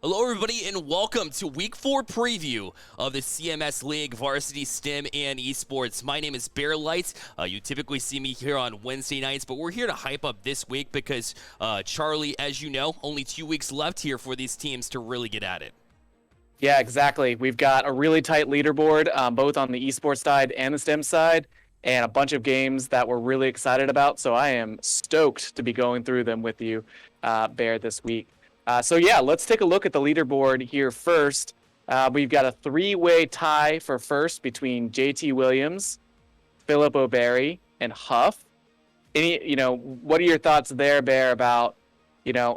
Hello, everybody, and welcome to Week 4 preview of the CMS League Varsity STEM and Esports. My name is Bear Light. You typically see me here on Wednesday nights, but we're here to hype up this week because, Charlie, as you know, only 2 weeks left here for these teams to really get at it. Yeah, exactly. We've got a really tight leaderboard, both on the esports side and the STEM side, and a bunch of games that we're really excited about. So I am stoked to be going through them with you, Bear, this week. So yeah, let's take a look at the leaderboard here first. We've got a three-way tie for first between JT Williams, Philip O'Barry, and Huff. What are your thoughts there, Bear, about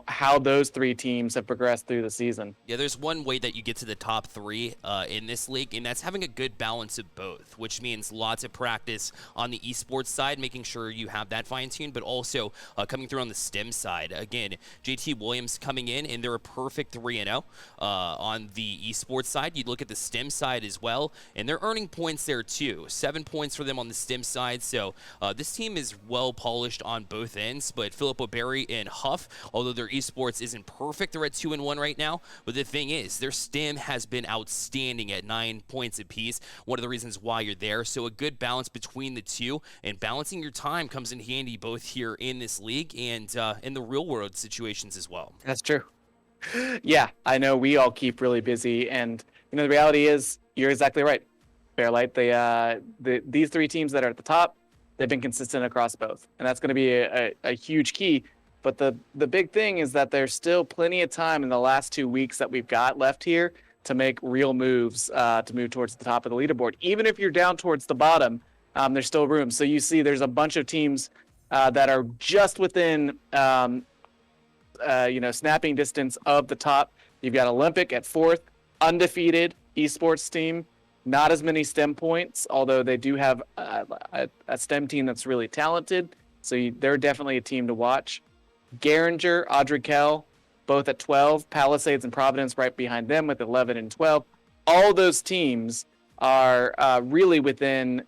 how those three teams have progressed through the season? Yeah, there's one way that you get to the top three in this league, and that's having a good balance of both, which means lots of practice on the esports side, making sure you have that fine-tuned, but also coming through on the STEM side. Again, JT Williams coming in, and they're a perfect 3-0 on the esports side. You look at the STEM side as well, and they're earning points there too. 7 points for them on the STEM side, so this team is well polished on both ends, but Philip O'Barry and Huff, although their esports isn't perfect, they're at 2-1 right now. But the thing is, their STEM has been outstanding at 9 points apiece. One of the reasons why you're there. So a good balance between the two, and balancing your time comes in handy both here in this league and in the real world situations as well. That's true. Yeah, I know we all keep really busy, and the reality is you're exactly right, Fairlight. These three teams that are at the top, they've been consistent across both, and that's going to be a huge key. But the big thing is that there's still plenty of time in the last 2 weeks that we've got left here to make real moves to move towards the top of the leaderboard. Even if you're down towards the bottom, there's still room. So you see there's a bunch of teams that are just within snapping distance of the top. You've got Olympic at 4th, undefeated esports team. Not as many STEM points, although they do have a STEM team that's really talented. So they're definitely a team to watch. Garinger, Audrey Kell, both at 12. Palisades and Providence right behind them with 11 and 12. All those teams are really within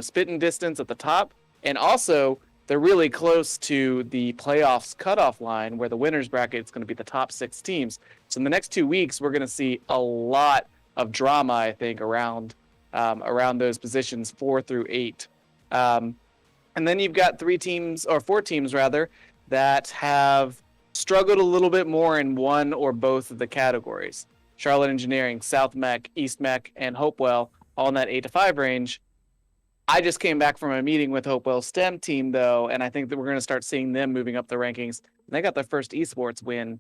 spitting distance at the top. And also, they're really close to the playoffs cutoff line where the winner's bracket is going to be the top 6 teams. So in the next 2 weeks, we're going to see a lot of drama, I think, around those positions 4 through 8. And then you've got 4 teams that have struggled a little bit more in one or both of the categories. Charlotte Engineering, South Mech, East Mech, and Hopewell, all in that 8 to 5 range. I just came back from a meeting with Hopewell's STEM team, though, and I think that we're going to start seeing them moving up the rankings. They got their first esports win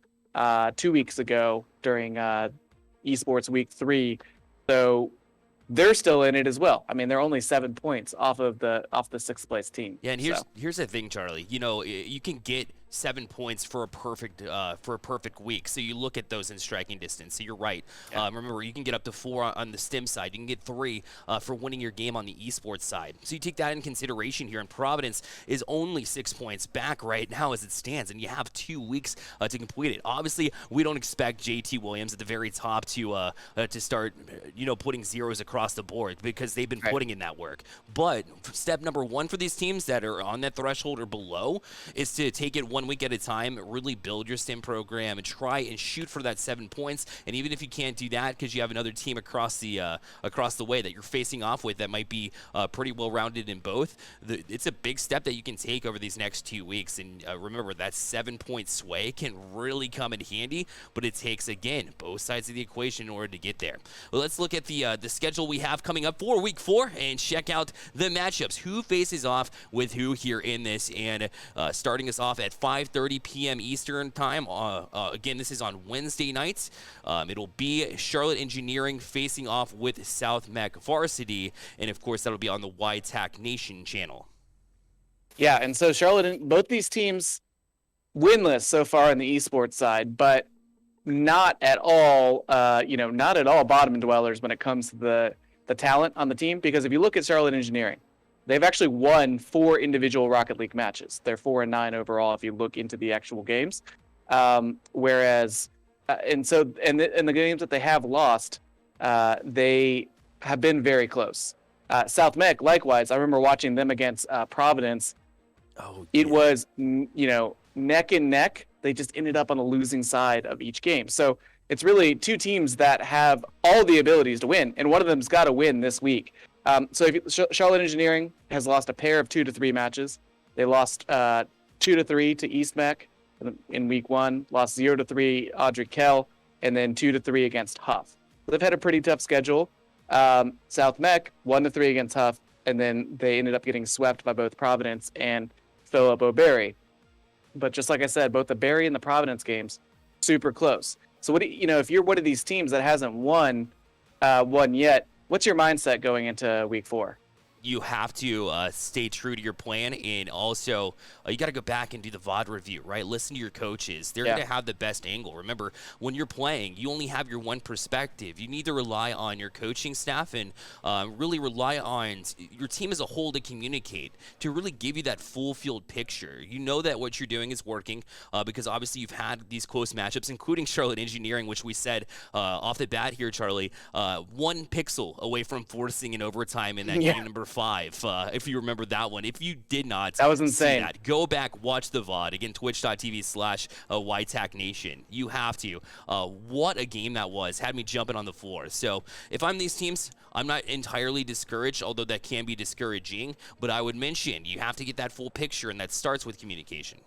2 weeks ago during esports week 3. So they're still in it as well. I mean, they're only 7 points off the 6th place team. Yeah, and here's the thing, Charlie. You can get 7 points for a perfect week. So you look at those in striking distance. So you're right. Yeah. Remember, you can get up to 4 on the STEM side. You can get 3 for winning your game on the esports side. So you take that in consideration here. And Providence is only 6 points back right now as it stands, and you have 2 weeks to complete it. Obviously, we don't expect JT Williams at the very top to start putting zeros across the board because they've been putting in that work. But step number 1 for these teams that are on that threshold or below is to take it 1 week at a time, really build your STEM program and try and shoot for that 7 points. And even if you can't do that because you have another team across the way that you're facing off with that might be pretty well-rounded in both, it's a big step that you can take over these next 2 weeks. And remember, that 7-point sway can really come in handy, but it takes, again, both sides of the equation in order to get there. Well, let's look at the schedule we have coming up for Week 4 and check out the matchups. Who faces off with who here in this, and starting us off at 5:30 p.m. Eastern Time. Again, this is on Wednesday nights. It'll be Charlotte Engineering facing off with South Mech Varsity, and of course, that'll be on the YTAC Nation channel. Yeah, and so Charlotte, both these teams winless so far on the esports side, but not at all bottom dwellers when it comes to the talent on the team. Because if you look at Charlotte Engineering, they've actually won 4 individual Rocket League matches. They're 4-9 overall if you look into the actual games. Whereas, in the games that they have lost, they have been very close. South Mech, likewise, I remember watching them against Providence. Oh, yeah. It was, neck and neck, they just ended up on the losing side of each game. So it's really two teams that have all the abilities to win, and one of them's got to win this week. So Charlotte Engineering has lost a pair of 2 to 3 matches. They lost 2 to 3 to East Mech in week 1, lost 0 to 3 Audrey Kell, and then 2 to 3 against Huff. They've had a pretty tough schedule. South Mech 1 to 3 against Huff, and then they ended up getting swept by both Providence and Philip O'Berry. But just like I said, both the Berry and the Providence games, super close. So what if you're one of these teams that hasn't won yet, what's your mindset going into week 4? You have to stay true to your plan, and also you got to go back and do the VOD review, right? Listen to your coaches. They're going to have the best angle. Remember, when you're playing, you only have your one perspective. You need to rely on your coaching staff and really rely on your team as a whole to communicate, to really give you that full field picture. You know that what you're doing is working because obviously you've had these close matchups, including Charlotte Engineering, which we said off the bat here, Charlie, 1 pixel away from forcing an overtime in that game number 5, if you remember that one. If you did not, that was insane. Go back, watch the VOD. Again, twitch.tv/YTAC You have to. What a game that was. Had me jumping on the floor. So if I'm these teams, I'm not entirely discouraged, although that can be discouraging. But I would mention you have to get that full picture, and that starts with communication.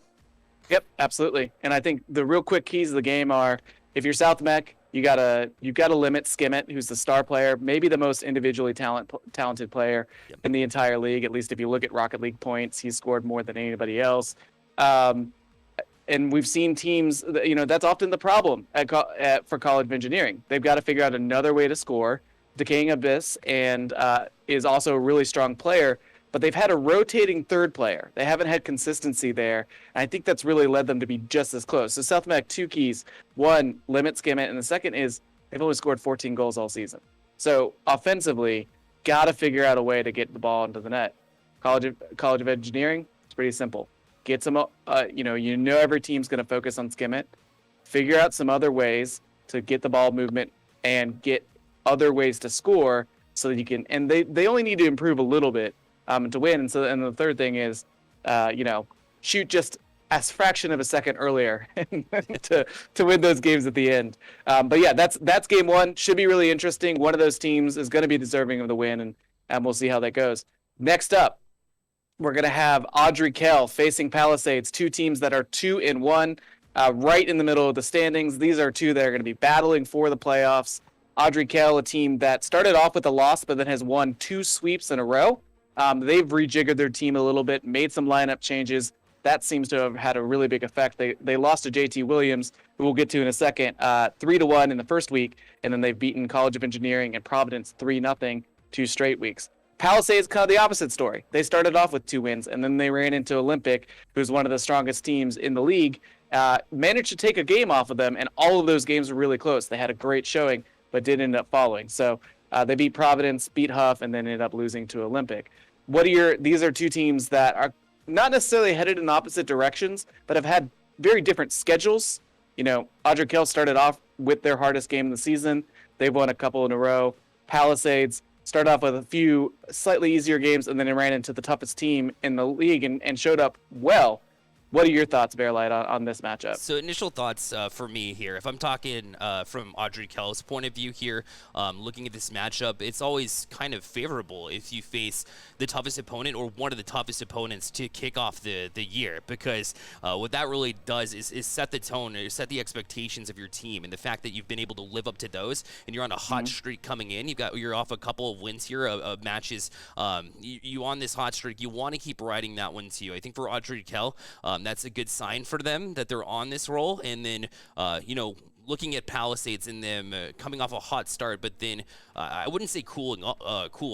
Yep, absolutely. And I think the real quick keys of the game are, if you're South Mech, you gotta limit Skimmett, who's the star player, maybe the most individually talented player in the entire league. At least if you look at Rocket League points, he's scored more than anybody else. And we've seen teams, that's often the problem for College of Engineering. They've got to figure out another way to score. Decaying Abyss and is also a really strong player, but they've had a rotating third player. They haven't had consistency there, and I think that's really led them to be just as close. So South Mech, 2 keys. 1, limit Skimmett, and the second is they've only scored 14 goals all season. So offensively, got to figure out a way to get the ball into the net. College of Engineering, it's pretty simple. Get some, every team's going to focus on Skimmett. Figure out some other ways to get the ball movement and get other ways to score so that you can, and they only need to improve a little bit to win. And the third thing is, shoot just a fraction of a second earlier to win those games at the end. But yeah, that's game 1. Should be really interesting. One of those teams is going to be deserving of the win, and we'll see how that goes. Next up, we're going to have Audrey Kell facing Palisades, 2 teams that are 2-1, right in the middle of the standings. These are 2 that are going to be battling for the playoffs. Audrey Kell, a team that started off with a loss, but then has won 2 sweeps in a row. They've rejiggered their team a little bit, made some lineup changes. That seems to have had a really big effect. They lost to JT Williams, who we'll get to in a second, 3-1 in the first week, and then they've beaten College of Engineering and Providence 3-0 2 straight weeks. Palisades, kind of the opposite story. They started off with 2 wins, and then they ran into Olympic, who's one of the strongest teams in the league, managed to take a game off of them, and all of those games were really close. They had a great showing, but did end up falling. So they beat Providence, beat Huff, and then ended up losing to Olympic. These are 2 teams that are not necessarily headed in opposite directions, but have had very different schedules. Audrey Kell started off with their hardest game of the season. They've won a couple in a row. Palisades started off with a few slightly easier games, and then it ran into the toughest team in the league and showed up well. What are your thoughts, Bearlight, on this matchup? So initial thoughts for me here, if I'm talking from Audrey Kell's point of view here, looking at this matchup, it's always kind of favorable if you face the toughest opponent or one of the toughest opponents to kick off the year, because what that really does is set the tone, or set the expectations of your team, and the fact that you've been able to live up to those, and you're on a hot streak coming in. You're off a couple of wins here of matches. You on this hot streak, you want to keep riding that one too. I think for Audrey Kell, that's a good sign for them that they're on this roll. And then, looking at Palisades and them coming off a hot start, but then I wouldn't say cool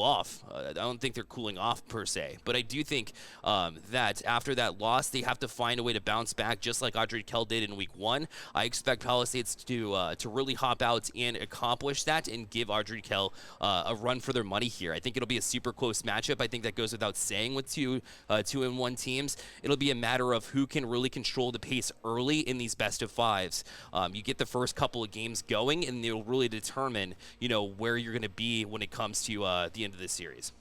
off. I don't think they're cooling off per se, but I do think that after that loss, they have to find a way to bounce back, just like Audrey Kell did in week 1. I expect Palisades to really hop out and accomplish that and give Audrey Kell a run for their money here. I think it'll be a super close matchup. I think that goes without saying with 2-1 teams. It'll be a matter of who can really control the pace early in these best of 5s. You get the first couple of games going, and it'll really determine, where you're going to be when it comes to the end of this series.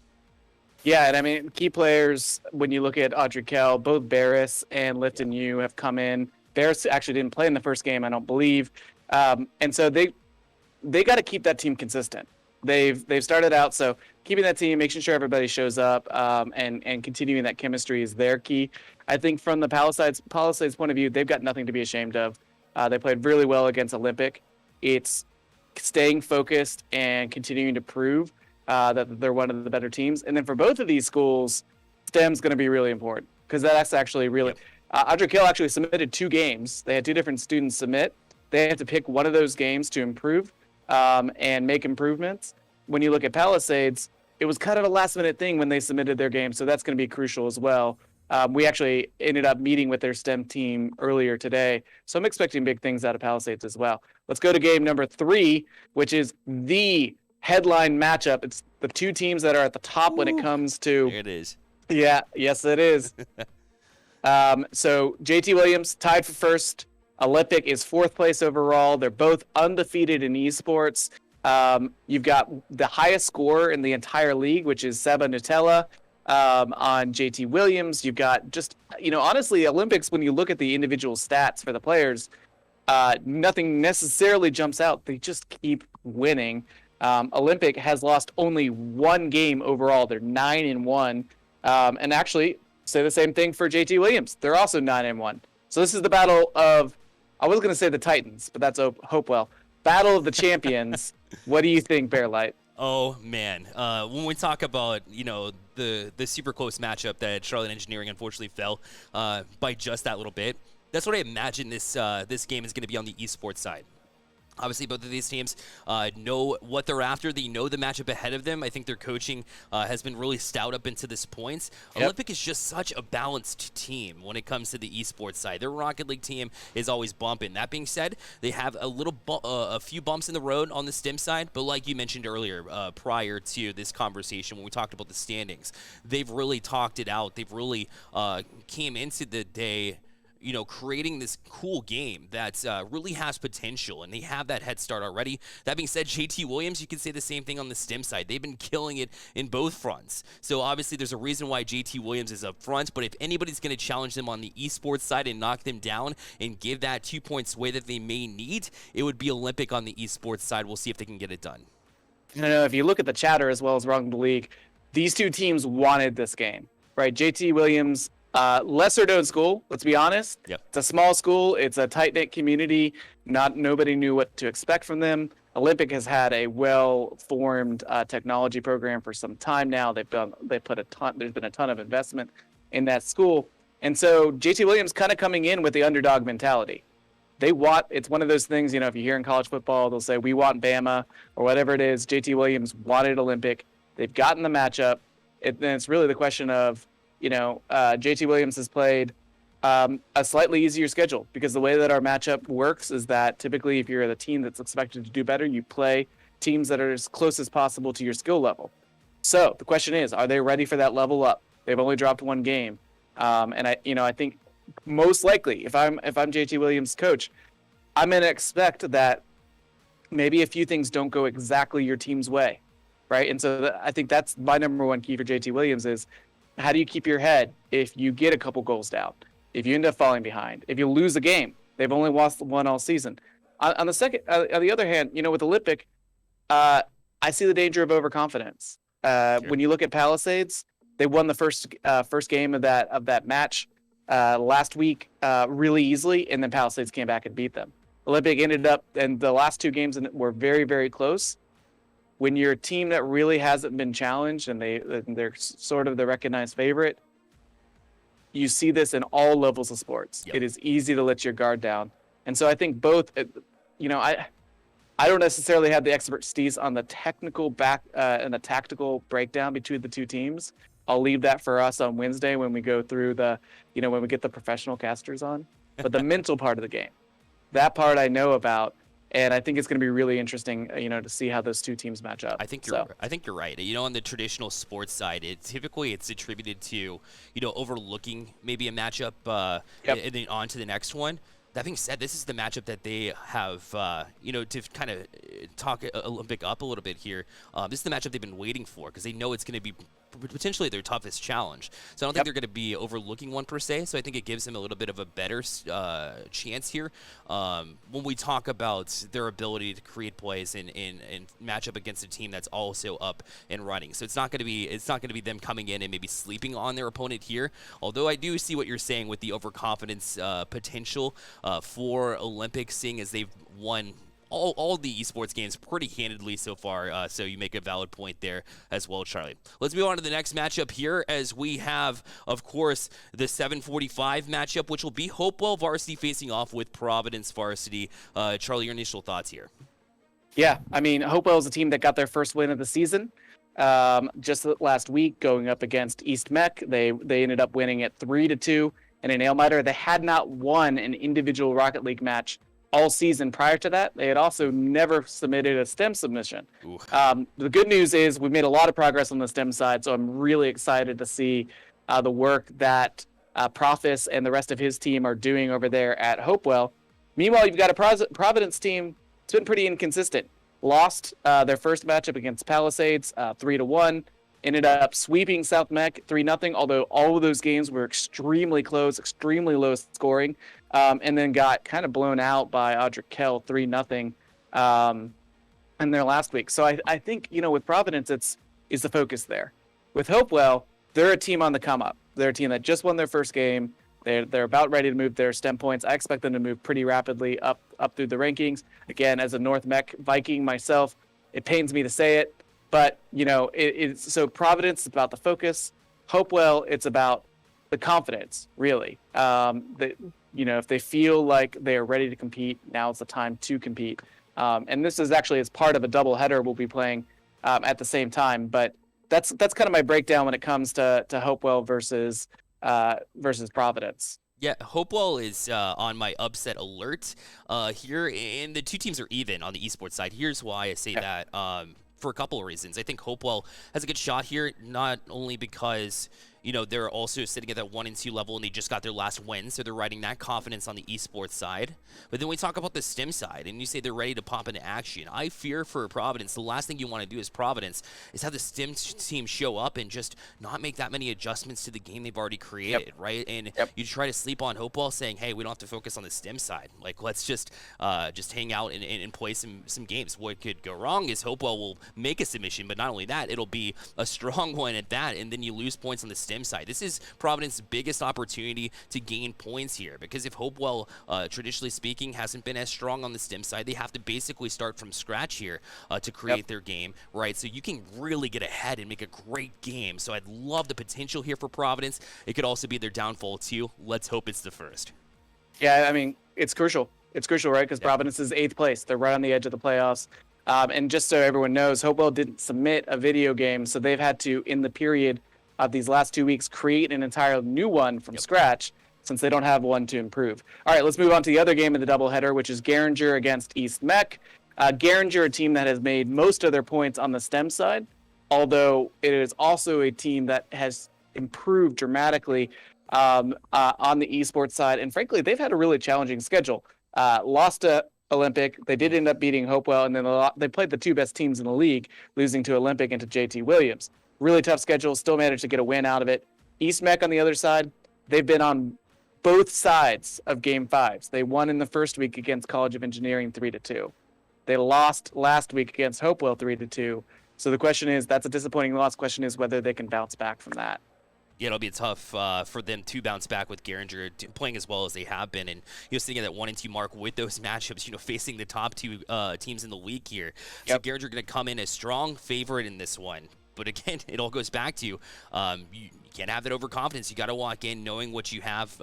Yeah, and I mean, key players, when you look at Audrey Kell, both Barris and Lifton Yu have come in. Barris actually didn't play in the first game, I don't believe. And so they got to keep that team consistent. They've started out, so keeping that team, making sure everybody shows up, and continuing that chemistry is their key. I think from the Palisades point of view, they've got nothing to be ashamed of. They played really well against Olympic. It's staying focused and continuing to prove that they're one of the better teams. And then for both of these schools, STEM's going to be really important because that's actually really. Audrey Kill actually submitted 2 games. They had 2 different students submit. They have to pick one of those games to improve and make improvements. When you look at Palisades, it was kind of a last-minute thing when they submitted their game, so that's going to be crucial as well. We actually ended up meeting with their STEM team earlier today, so I'm expecting big things out of Palisades as well. Let's go to game number 3, which is the headline matchup. It's the 2 teams that are at the top when it comes to. There it is. Yeah, yes, it is. So JT Williams tied for first. Olympic is 4th place overall. They're both undefeated in esports. You've got the highest score in the entire league, which is Seba Nutella on JT Williams. You've got just, honestly, Olympics, when you look at the individual stats for the players, nothing necessarily jumps out. They just keep winning. Olympic has lost only 1 game overall. They're 9-1. And actually, say the same thing for JT Williams. They're also 9-1. So this is the battle of, I was going to say the Titans, but that's Hopewell. Battle of the champions. What do you think, Bearlight? Oh, man. When we talk about, the super close matchup that Charlotte Engineering unfortunately fell by just that little bit, that's what I imagine this game is going to be on the esports side. Obviously, both of these teams know what they're after. They know the matchup ahead of them. I think their coaching has been really stout up into this point. Yep. Olympic is just such a balanced team when it comes to the esports side. Their Rocket League team is always bumping. That being said, they have a few bumps in the road on the STEM side, but like you mentioned earlier, prior to this conversation when we talked about the standings, they've really talked it out. They've really came into the day creating this cool game that really has potential, and they have that head start already. That being said, JT Williams, you can say the same thing on the STEM side. They've been killing it in both fronts. So obviously there's a reason why JT Williams is up front, but if anybody's going to challenge them on the esports side and knock them down and give that 2 points away that they may need, it would be Olympic on the esports side. We'll see if they can get it done. I know if you look at the chatter as well as around the league, these 2 teams wanted this game, right? JT Williams, lesser known school, let's be honest. Yep. It's a small school. It's a tight-knit community. Nobody knew what to expect from them. Olympic has had a well-formed technology program for some time now. There's been a ton of investment in that school. And so JT Williams kind of coming in with the underdog mentality. It's one of those things, if you hear in college football, they'll say, we want Bama or whatever it is. JT Williams wanted Olympic. They've gotten the matchup. Then it's really the question of, JT Williams has played a slightly easier schedule because the way that our matchup works is that typically if you're the team that's expected to do better, you play teams that are as close as possible to your skill level. So the question is, are they ready for that level up? They've only dropped 1 game. And I think most likely if I'm JT Williams' coach, I'm going to expect that maybe a few things don't go exactly your team's way. Right. And so I think that's my number 1 key for JT Williams is, how do you keep your head if you get a couple goals down? If you end up falling behind? If you lose a game? They've only lost 1 all season. On the other hand, with Olympic, I see the danger of overconfidence. Sure. When you look at Palisades, they won the first game of that match last week really easily, and then Palisades came back and beat them. Olympic ended up, and the last 2 games were very, very close. When you're a team that really hasn't been challenged and they're sort of the recognized favorite, you see this in all levels of sports. Yep. It is easy to let your guard down. And so I think both, I don't necessarily have the expertise on the technical and the tactical breakdown between the 2 teams. I'll leave that for us on Wednesday when we go through when we get the professional casters on. But the mental part of the game, that part I know about. And I think it's going to be really interesting, to see how those 2 teams match up. I think you're right. On the traditional sports side, it's attributed to, overlooking maybe a matchup and then on to the next one. That being said, this is the matchup that they have, to kind of talk Olympic up a little bit here, this is the matchup they've been waiting for because they know it's going to be potentially their toughest challenge. So I don't think they're going to be overlooking one per se. So I think it gives them a little bit of a better chance here when we talk about their ability to create plays and match up against a team that's also up and running. So it's not going to be them coming in and maybe sleeping on their opponent here. Although I do see what you're saying with the overconfidence potential for Olympics, seeing as they've won all the esports games pretty handedly so far, so you make a valid point there as well, Charlie. Let's move on to the next matchup here as we have, of course, the 7:45 matchup, which will be Hopewell Varsity facing off with Providence Varsity. Charlie, your initial thoughts here? Yeah, I mean, Hopewell is a team that got their first win of the season just last week, going up against East Mech. They ended up winning at 3-2 in a nail-biter. They had not won an individual Rocket League match all season prior to that. They had also never submitted a STEM submission. The good news is we've made a lot of progress on the STEM side, so I'm really excited to see the work that Profis and the rest of his team are doing over there at Hopewell. Meanwhile, you've got a Providence team that's been pretty inconsistent. Lost their first matchup against Palisades 3-1. Ended up sweeping South Mech 3-0, although all of those games were extremely close, extremely low scoring, and then got kind of blown out by Audric Kell 3-0 in their last week. So I think, with Providence, is the focus there. With Hopewell, they're a team on the come up. They're a team that just won their first game. They're about ready to move their STEM points. I expect them to move pretty rapidly up through the rankings. Again, as a North Mech Viking myself, it pains me to say it. But, so Providence is about the focus. Hopewell, it's about the confidence, really. If they feel like they are ready to compete, now is the time to compete. And this is actually as part of a doubleheader we'll be playing at the same time. But that's kind of my breakdown when it comes to Hopewell versus Providence. Yeah, Hopewell is on my upset alert here, and the two teams are even on the esports side. Here's why I say that. For a couple of reasons. I think Hopewell has a good shot here, not only because, they're also sitting at that 1 and 2 level and they just got their last win, so they're riding that confidence on the esports side. But then we talk about the STEM side, and you say they're ready to pop into action. I fear for Providence, the last thing you want to do as Providence is have the STEM team show up and just not make that many adjustments to the game they've already created, right? And you try to sleep on Hopewell saying, hey, we don't have to focus on the STEM side. Like, let's just hang out and play some games. What could go wrong is Hopewell will make a submission, but not only that, it'll be a strong one at that, and then you lose points on the STEM side. This is Providence's biggest opportunity to gain points here, because if Hopewell, traditionally speaking, hasn't been as strong on the STEM side, they have to basically start from scratch here to create their game, right? So you can really get ahead and make a great game. So I'd love the potential here for Providence. It could also be their downfall too. Let's hope it's the first. Yeah, I mean, it's crucial. It's crucial, right? Because Providence is 8th place. They're right on the edge of the playoffs. And just so everyone knows, Hopewell didn't submit a video game, so they've had to, in the period of these last 2 weeks, create an entire new one from scratch, since they don't have one to improve. All right, let's move on to the other game in the doubleheader, which is Geringer against East Mech. Geringer, a team that has made most of their points on the STEM side, although it is also a team that has improved dramatically on the esports side. And frankly, they've had a really challenging schedule. Lost to Olympic. They did end up beating Hopewell, and then they played the two best teams in the league, losing to Olympic and to JT Williams. Really tough schedule, still managed to get a win out of it. East Mech on the other side, they've been on both sides of Game 5s. They won in the first week against College of Engineering 3-2. They lost last week against Hopewell 3-2. So the question is, that's a disappointing loss. Question is whether they can bounce back from that. Yeah, it'll be tough for them to bounce back with Geringer playing as well as they have been, and sitting at that 1 and 2 mark with those matchups, facing the top two teams in the league here. So Geringer going to come in as strong favorite in this one. But again, it all goes back to you can't have that overconfidence. You got to walk in knowing what you have,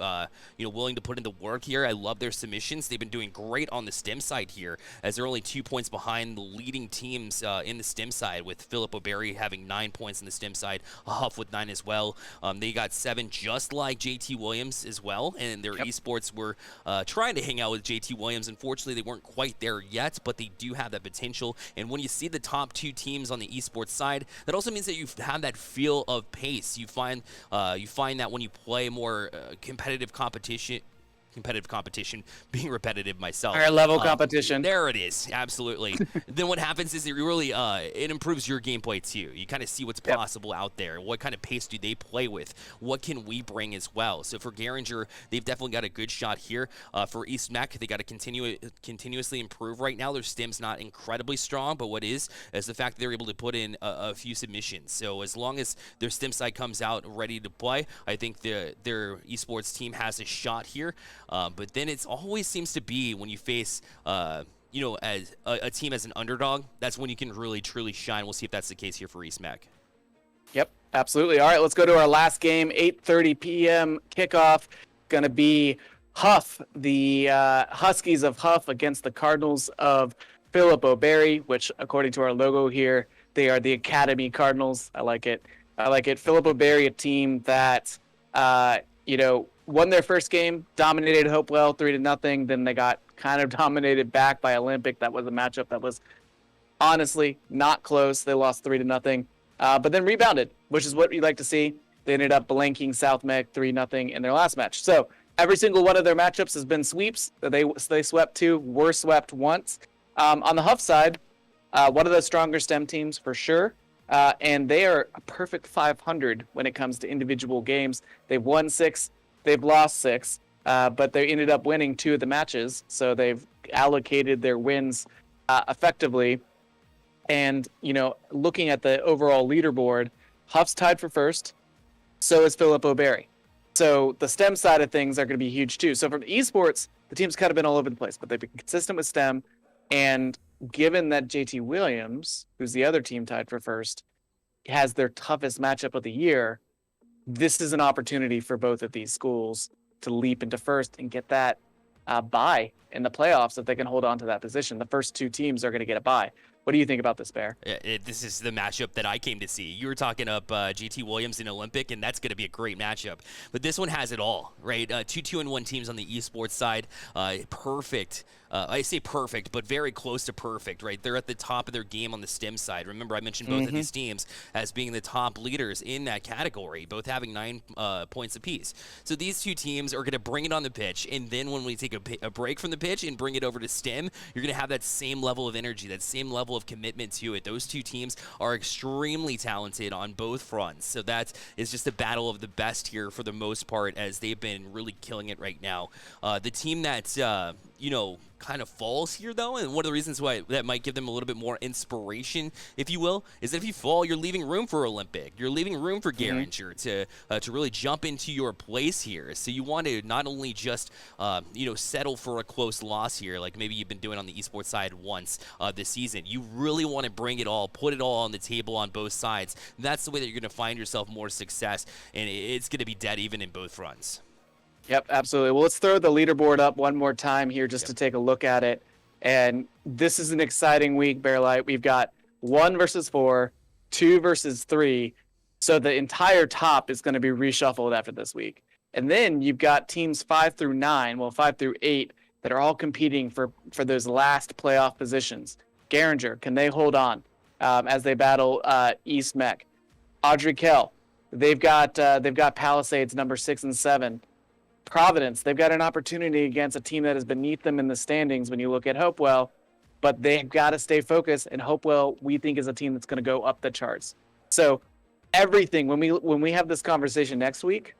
willing to put in the work here. I love their submissions. They've been doing great on the STEM side here, as they're only 2 points behind the leading teams in the STEM side, with Philip O'Berry having 9 points in the STEM side, Huff with 9 as well. They got 7 just like JT Williams as well, and their esports were trying to hang out with JT Williams. Unfortunately, they weren't quite there yet, but they do have that potential. And when you see the top 2 teams on the esports side, that also means that you have that feel of pace. You find that when you play more competitive competition, competitive competition, being repetitive myself. Higher level competition. There it is, absolutely. Then what happens is it really it improves your gameplay too. You kind of see what's possible out there. What kind of pace do they play with? What can we bring as well? So for Garinger, they've definitely got a good shot here. For East Mech, they got to continuously improve right now. Their stim's not incredibly strong, but what is the fact that they're able to put in a few submissions. So as long as their stim side comes out ready to play, I think their esports team has a shot here. But then it always seems to be when you face as a team as an underdog, that's when you can really truly shine. We'll see if that's the case here for East Mech. Yep, absolutely. All right, let's go to our last game. 8:30 p.m. kickoff. Going to be Huff, the Huskies of Huff against the Cardinals of Philip O'Berry, which according to our logo here, they are the Academy Cardinals. I like it. Philip O'Berry, a team that won their first game, dominated Hopewell 3-0. Then they got kind of dominated back by Olympic. That was a matchup that was honestly not close. They lost 3-0, but then rebounded, which is what you like to see. They ended up blanking South Mech 3-0 in their last match. So every single one of their matchups has been sweeps. They swept 2, were swept once. On the Huff side, one of the stronger STEM teams for sure. And they are a perfect 500 when it comes to individual games. They've won 6, they've lost 6, but they ended up winning 2 of the matches. So they've allocated their wins effectively. And, looking at the overall leaderboard, Huff's tied for first. So is Philip O'Berry. So the STEM side of things are going to be huge too. So from esports, the team's kind of been all over the place, but they've been consistent with STEM. And given that JT Williams, who's the other team tied for first, has their toughest matchup of the year, this is an opportunity for both of these schools to leap into first and get that bye in the playoffs if they can hold on to that position. The first 2 teams are going to get a bye. What do you think about this, Bear? This is the matchup that I came to see. You were talking up JT Williams in Olympic, and that's going to be a great matchup. But this one has it all, right? 2 2-1 teams on the esports side. Perfect. I say perfect, but very close to perfect, right? They're at the top of their game on the STEM side. Remember, I mentioned both of these teams as being the top leaders in that category, both having 9 points apiece. So these 2 teams are going to bring it on the pitch, and then when we take a break from the pitch and bring it over to STEM, you're going to have that same level of energy, that same level of commitment to it. Those 2 teams are extremely talented on both fronts. So that is just a battle of the best here for the most part, as they've been really killing it right now. The team that, kind of falls here, though, and one of the reasons why that might give them a little bit more inspiration, if you will, is that if you fall, you're leaving room for Olympic. You're leaving room for Garinger to really jump into your place here. So you want to not only just, settle for a close loss here, like maybe you've been doing on the esports side once this season. You really want to bring it all, put it all on the table on both sides. That's the way that you're going to find yourself more success, and it's going to be dead even in both fronts. Yep, absolutely. Well, let's throw the leaderboard up one more time here just to take a look at it. And this is an exciting week, Bearlight. We've got 1 versus 4, 2 versus 3. So the entire top is going to be reshuffled after this week. And then you've got teams 5 through 8 that are all competing for those last playoff positions. Garinger, can they hold on as they battle East Mech? Audrey Kell, they've got Palisades number 6 and 7. Providence, they've got an opportunity against a team that is beneath them in the standings when you look at Hopewell, but they've got to stay focused, and Hopewell, we think, is a team that's going to go up the charts. So everything, when we have this conversation next week,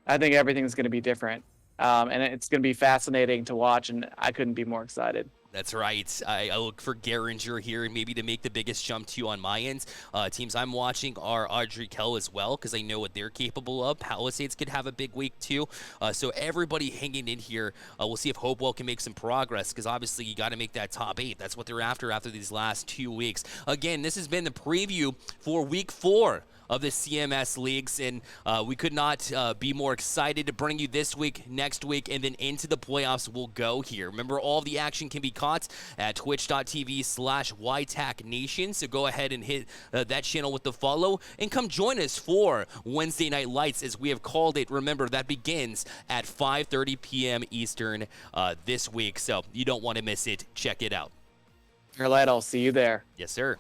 I think everything is going to be different, and it's going to be fascinating to watch, and I couldn't be more excited. That's right. I look for Garinger here, maybe to make the biggest jump too on my end. Teams I'm watching are Audrey Kell as well, because I know what they're capable of. Palisades could have a big week too. So everybody hanging in here. We'll see if Hopewell can make some progress, because obviously you got to make that top 8. That's what they're after these last 2 weeks. Again, this has been the preview for week 4 of the CMS leagues, and we could not be more excited to bring you this week, next week, and then into the playoffs we'll go here. Remember, all of the action can be caught at twitch.tv/YTACNation, so go ahead and hit that channel with the follow, and come join us for Wednesday Night Lights, as we have called it. Remember, that begins at 5:30 p.m. Eastern this week, so you don't want to miss it. Check it out. Bearlight, I'll see you there. Yes, sir.